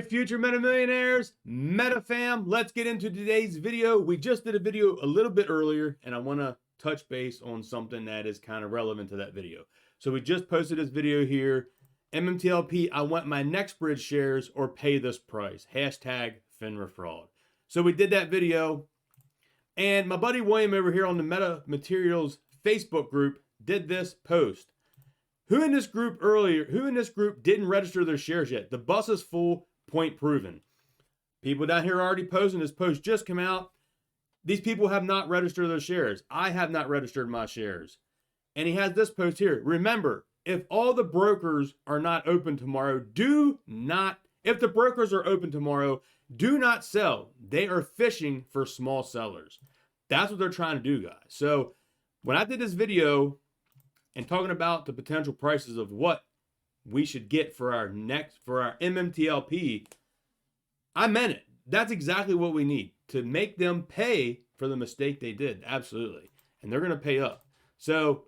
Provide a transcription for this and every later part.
right, future Meta Millionaires, Meta fam, let's get into today's video. We just did a video a little bit earlier, and I want to touch base on something that is kind of relevant to that video. So we just posted this video here. MMTLP, I want my next bridge shares or pay this price. Hashtag Finra fraud. So we did that video, and my buddy William over here on the Meta Materials Facebook group did this post. Who in this group didn't register their shares yet? The bus is full, point proven. People down here are already posting. This post just came out. These people have not registered their shares. I have not registered my shares. And he has this post here. Remember, if all the brokers are not open tomorrow, if the brokers are open tomorrow, do not sell. They are fishing for small sellers. That's what they're trying to do, guys. So when I did this video and talking about the potential prices of what we should get for our MMTLP, I meant it. That's exactly what we need to make them pay for the mistake they did. Absolutely. And they're going to pay up. So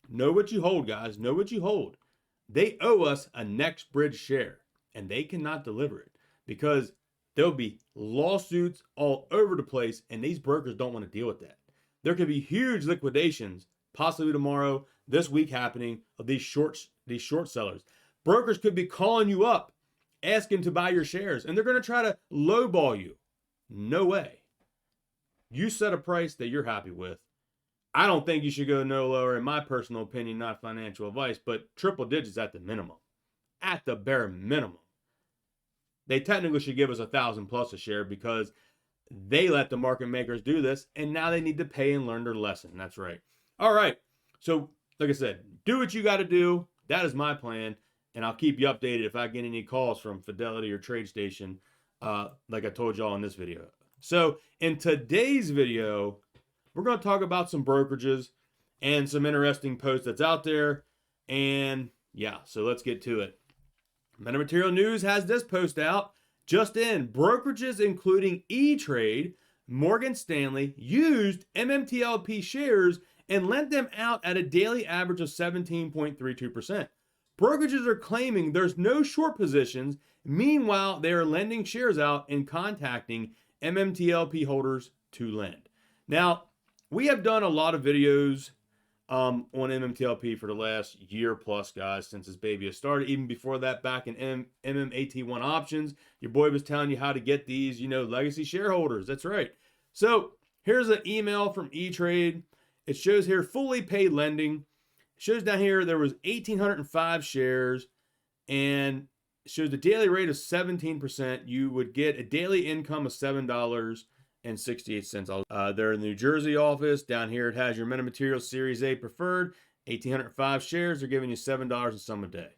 know what you hold, guys. Know what you hold. They owe us a next bridge share, and they cannot deliver it because there'll be lawsuits all over the place, and these brokers don't want to deal with that. There could be huge liquidations, possibly tomorrow, this week happening, of these short sellers. Brokers could be calling you up, asking to buy your shares, and they're going to try to lowball you. No way. You set a price that you're happy with. I don't think you should go no lower, in my personal opinion, not financial advice, but triple digits at the minimum. At the bare minimum. They technically should give us 1,000 plus a share because they let the market makers do this, and now they need to pay and learn their lesson. That's right. All right. So, like I said, do what you got to do. That is my plan, and I'll keep you updated if I get any calls from Fidelity or TradeStation, like I told y'all in this video. So, in today's video, we're going to talk about some brokerages and some interesting posts that's out there. And yeah, so let's get to it. MetaMaterial News has this post out. Just in, brokerages including E-Trade, Morgan Stanley used MMTLP shares and lent them out at a daily average of 17.32%. Brokerages are claiming there's no short positions. Meanwhile, they are lending shares out and contacting MMTLP holders to lend. Now, we have done a lot of videos on MMTLP for the last year plus, guys, since this baby has started. Even before that, back in MMAT1 options, your boy was telling you how to get these, legacy shareholders. That's right. So here's an email from E-Trade. It shows here fully paid lending. It shows down here there was 1,805 shares, and it shows the daily rate of 17%. You would get a daily income of $7.68. They're in the New Jersey office. Down here it has your MetaMaterial Series A preferred, 1,805 shares. They're giving you $7 and some a day.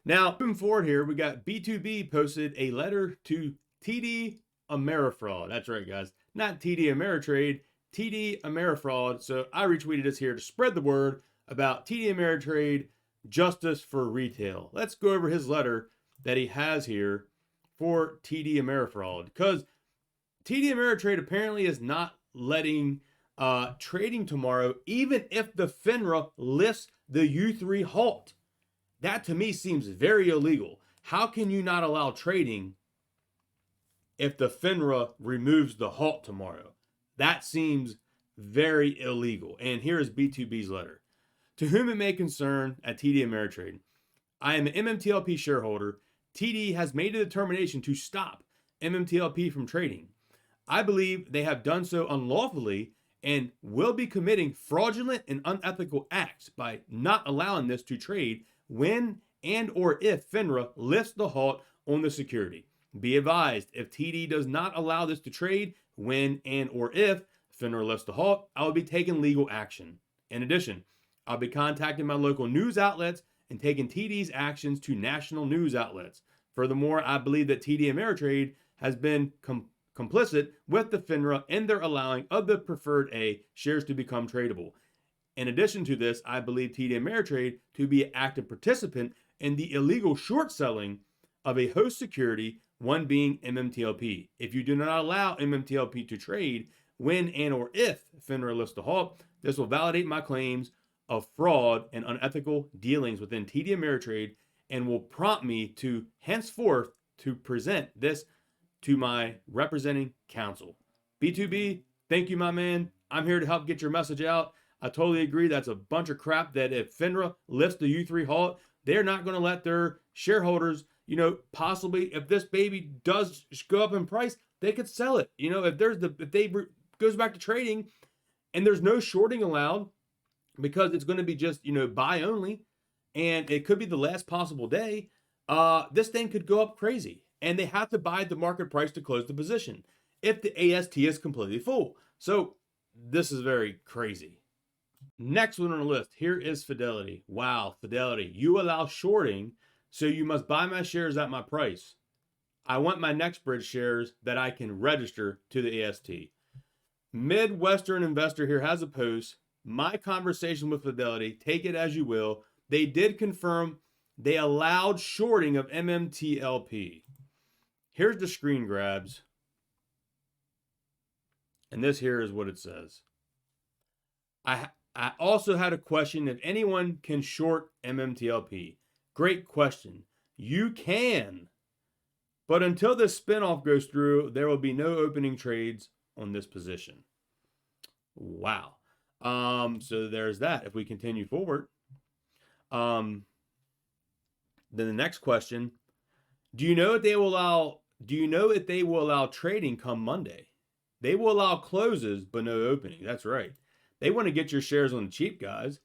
Now, moving forward here, we got B2B posted a letter to TD Ameritrade. That's right, guys. Not TD Ameritrade, TD Ameritrade. So I retweeted this here to spread the word about TD Ameritrade justice for retail. Let's go over his letter that he has here for TD Ameritrade, because TD Ameritrade apparently is not letting trading tomorrow, even if the Finra lifts the U3 halt. That to me seems very illegal. How can you not allow trading if the Finra removes the halt tomorrow? That seems very illegal. And here is B2B's letter. To whom it may concern at TD Ameritrade, I am an MMTLP shareholder. TD has made a determination to stop MMTLP from trading. I believe they have done so unlawfully and will be committing fraudulent and unethical acts by not allowing this to trade when and or if Finra lifts the halt on the security. Be advised, if TD does not allow this to trade when and or if Finra lifts the halt, I will be taking legal action. In addition, I'll be contacting my local news outlets and taking TD's actions to national news outlets. Furthermore, I believe that TD Ameritrade has been complicit with the Finra in their allowing of the preferred A shares to become tradable. In addition to this, I believe TD Ameritrade to be an active participant in the illegal short selling of a host security, one being MMTLP. If you do not allow MMTLP to trade when and or if Finra lifts the halt, this will validate my claims of fraud and unethical dealings within TD Ameritrade and will prompt me to henceforth to present this to my representing counsel. B2B, thank you, my man. I'm here to help get your message out. I totally agree. That's a bunch of crap that if Finra lifts the U3 Hault, they're not going to let their shareholders, possibly if this baby does go up in price, they could sell it. If they goes back to trading and there's no shorting allowed because it's going to be just, buy only, and it could be the last possible day, this thing could go up crazy. And they have to buy at the market price to close the position if the AST is completely full. So this is very crazy. Next one on the list, here is Fidelity. Wow, Fidelity. You allow shorting, so you must buy my shares at my price. I want my next bridge shares that I can register to the AST. Midwestern Investor here has a post. My conversation with Fidelity, take it as you will. They did confirm they allowed shorting of MMTLP. Here's the screen grabs. And this here is what it says. I also had a question if anyone can short MMTLP. Great question. You can. But until this spinoff goes through, there will be no opening trades on this position. Wow. So there's that. If we continue forward, then the next question, do you know if they will allow trading come Monday? They will allow closes, but no opening. That's right. They want to get your shares on the cheap, guys.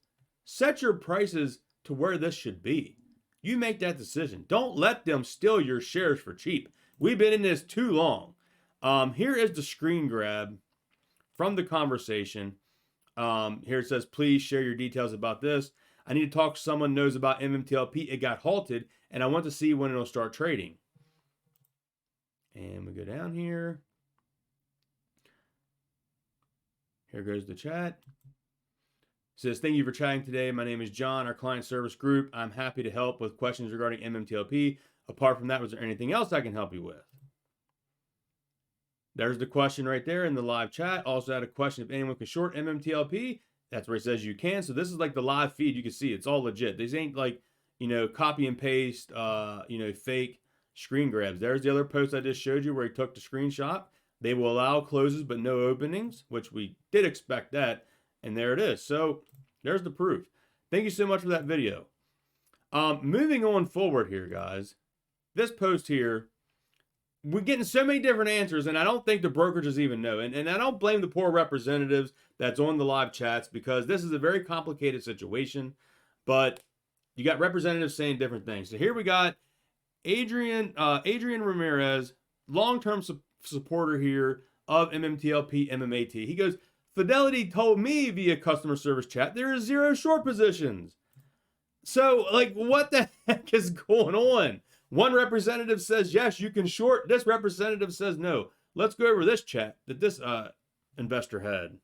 Set your prices to where this should be. You make that decision. Don't let them steal your shares for cheap. We've been in this too long. Here is the screen grab from the conversation. Here it says, please share your details about this. I need to talk to someone who knows about MMTLP. It got halted, and I want to see when it'll start trading. And we go down here. Here goes the chat. It says, thank you for chatting today. My name is John, our client service group. I'm happy to help with questions regarding MMTLP. Apart from that, was there anything else I can help you with? There's the question right there in the live chat. Also had a question if anyone can short MMTLP. That's where it says you can. So this is like the live feed. You can see it's all legit. These ain't like, copy and paste, fake screen grabs. There's the other post I just showed you where he took the screenshot. They will allow closes but no openings, which we did expect that. And there it is. So there's the proof. Thank you so much for that video. Moving on forward here, guys. This post here, we're getting so many different answers, and I don't think the brokerages even know. And I don't blame the poor representatives that's on the live chats because this is a very complicated situation. But you got representatives saying different things. So here we got Adrian Ramirez, long-term supporter here of MMTLP, MMAT. He goes, Fidelity told me via customer service chat there are 0 short positions. So, what the heck is going on? One representative says, yes, you can short. This representative says no. Let's go over this chat that this investor had.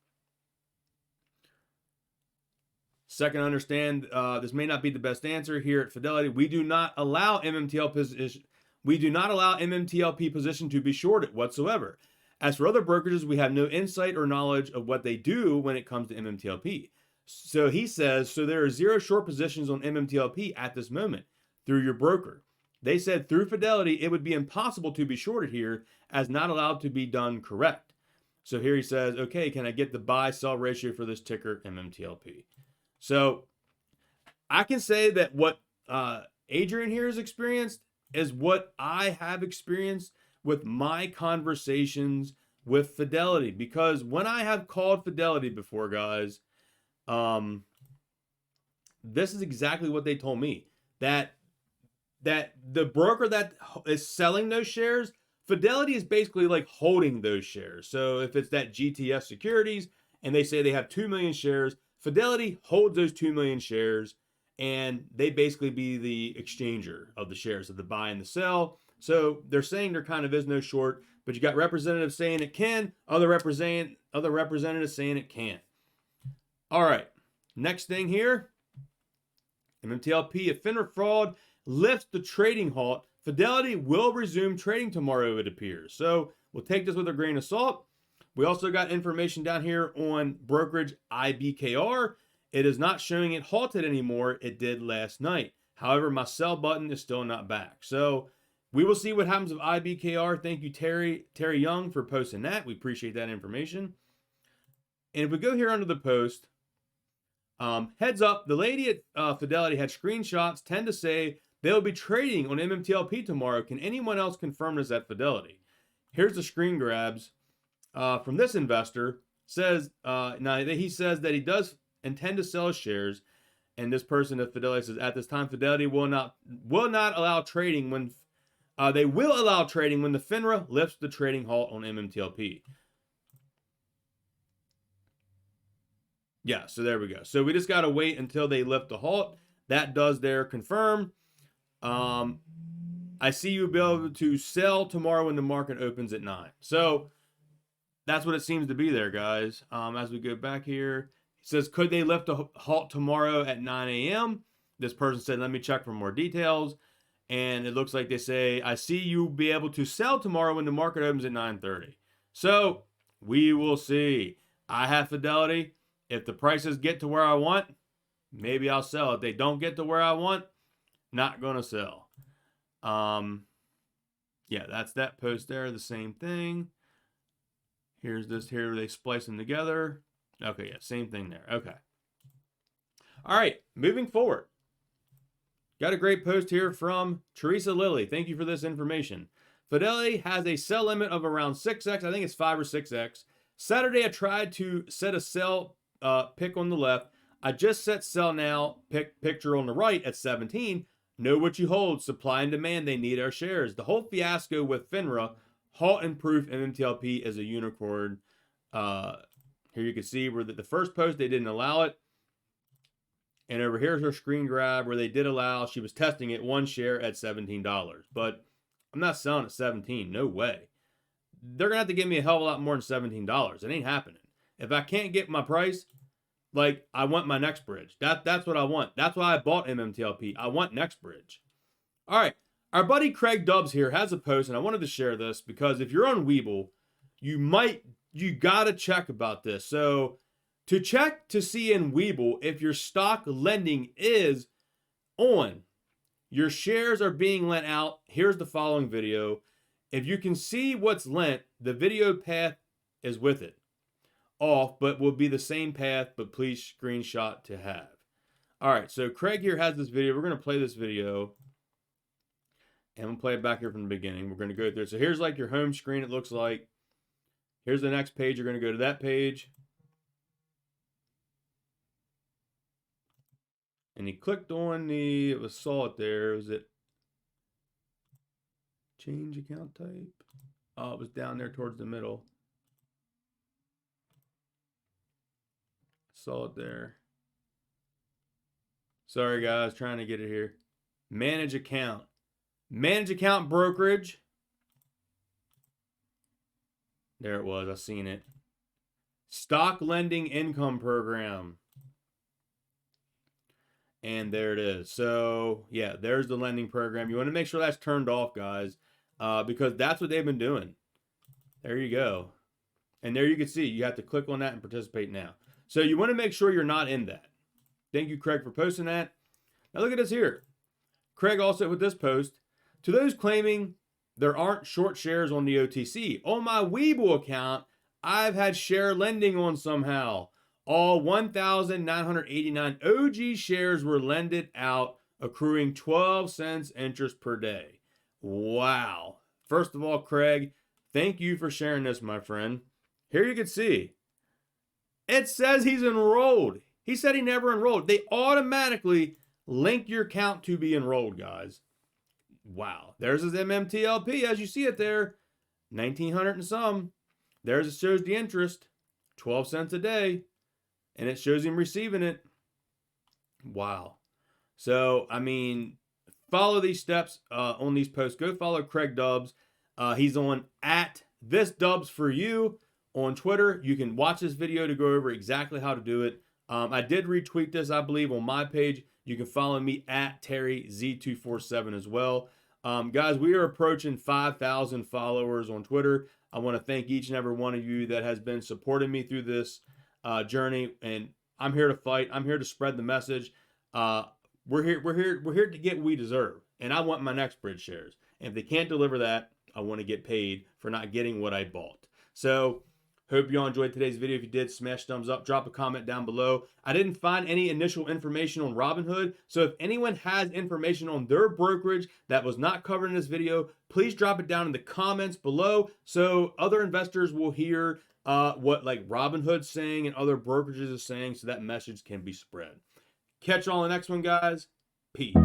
Second, understand this may not be the best answer here at Fidelity. We do not allow MMTLP position to be shorted whatsoever. As for other brokerages, we have no insight or knowledge of what they do when it comes to MMTLP. So he says, so there are 0 short positions on MMTLP at this moment through your broker. They said through Fidelity, it would be impossible to be shorted here as not allowed to be done correct. So here he says, okay, can I get the buy-sell ratio for this ticker MMTLP? So I can say that what Adrian here has experienced is what I have experienced with my conversations with Fidelity. Because when I have called Fidelity before, guys, this is exactly what they told me. That the broker that is selling those shares, Fidelity is basically like holding those shares. So if it's that GTS Securities and they say they have 2 million shares, Fidelity holds those 2 million shares and they basically be the exchanger of the shares of the buy and the sell. So they're saying there kind of is no short, but you got representatives saying it can, other representatives saying it can't. All right, next thing here, MMTLP, if Finra fraud lifts the trading halt, Fidelity will resume trading tomorrow, it appears. So we'll take this with a grain of salt. We also got information down here on brokerage IBKR. It is not showing it halted anymore. It did last night. However, my sell button is still not back. So We will see what happens with IBKR. Thank you, Terry Young, for posting that. We appreciate that information. And if we go here under the post, heads up, the lady at Fidelity had screenshots tend to say they'll be trading on MMTLP tomorrow. Can anyone else confirm this at Fidelity? Here's the screen grabs from this investor. Says now he says that he does intend to sell shares, and this person at Fidelity says at this time Fidelity will not allow trading when they will allow trading when the Finra lifts the trading halt on MMTLP. Yeah, so there we go. So we just got to wait until they lift the halt. That does their confirm. I see you'll be able to sell tomorrow when the market opens at 9. So that's what it seems to be there, guys. As we go back here, it says, could they lift a halt tomorrow at 9 a.m.? This person said, let me check for more details. And it looks like they say, I see you'll be able to sell tomorrow when the market opens at 9:30. So we will see. I have Fidelity. If the prices get to where I want, maybe I'll sell. If they don't get to where I want, not going to sell. Yeah, that's that post there. The same thing. Here's this here. They splice them together. Okay, yeah, same thing there. Okay. All right, moving forward. Got a great post here from Teresa Lilly. Thank you for this information. Fidelity has a sell limit of around 6x. I think it's 5 or 6x. Saturday, I tried to set a sell pick on the left. I just set sell now picture on the right at 17. Know what you hold. Supply and demand. They need our shares. The whole fiasco with Finra, Hault and Proof MMTLP is a unicorn. Here you can see where the first post, they didn't allow it. And over here's her screen grab where they did allow. She was testing it, one share at $17. But I'm not selling at 17. No way. They're going to have to give me a hell of a lot more than $17. It ain't happening. If I can't get my price, like, I want my next bridge. That's what I want. That's why I bought MMTLP. I want next bridge. All right. Our buddy Craig Dubs here has a post, and I wanted to share this because if you're on Webull, you got to check about this. So to check to see in Webull if your stock lending is on, your shares are being lent out, here's the following video. If you can see what's lent, the video path is with it. Off, but will be the same path, but please screenshot to have. All right, so Craig here has this video. We're going to play this video. And we'll play it back here from the beginning. We're going to go through it. So here's like your home screen, it looks like. Here's the next page. You're going to go to that page. And he clicked on the, it was saw it there. Was it change account type? Oh, it was down there towards the middle. Saw it there. Sorry guys, trying to get it here. Manage account. Manage account brokerage. There it was. I seen it. Stock lending income program. And there it is. So yeah, there's the lending program. You want to make sure that's turned off, guys, because that's what they've been doing. There you go. And there you can see you have to click on that and participate now. So you want to make sure you're not in that. Thank you, Craig, for posting that. Now look at this here. Craig also with this post, to those claiming there aren't short shares on the OTC, on my Webull account, I've had share lending on somehow. All 1,989 OG shares were lended out, accruing 12 cents interest per day. Wow. First of all, Craig, thank you for sharing this, my friend. Here you can see. It says he's enrolled. He said he never enrolled. They automatically link your account to be enrolled, guys. Wow. There's his MMTLP, as you see it there. 1,900 and some. There's it shows the interest. 12 cents a day. And it shows him receiving it. Wow. So, I mean, follow these steps on these posts. Go follow Craig Dubs. He's on @thisdubs4you. On Twitter, you can watch this video to go over exactly how to do it. I did retweet this, I believe, on my page. You can follow me @TerryZ247 as well. Guys, we are approaching 5,000 followers on Twitter. I want to thank each and every one of you that has been supporting me through this journey. And I'm here to fight. I'm here to spread the message. We're here to get what we deserve. And I want my next bridge shares. And if they can't deliver that, I want to get paid for not getting what I bought. So hope you all enjoyed today's video. If you did, smash thumbs up, drop a comment down below. I didn't find any initial information on Robinhood, so if anyone has information on their brokerage that was not covered in this video, please drop it down in the comments below so other investors will hear what like Robinhood's saying and other brokerages is saying, so that message can be spread. Catch you all on the next one, guys. Peace.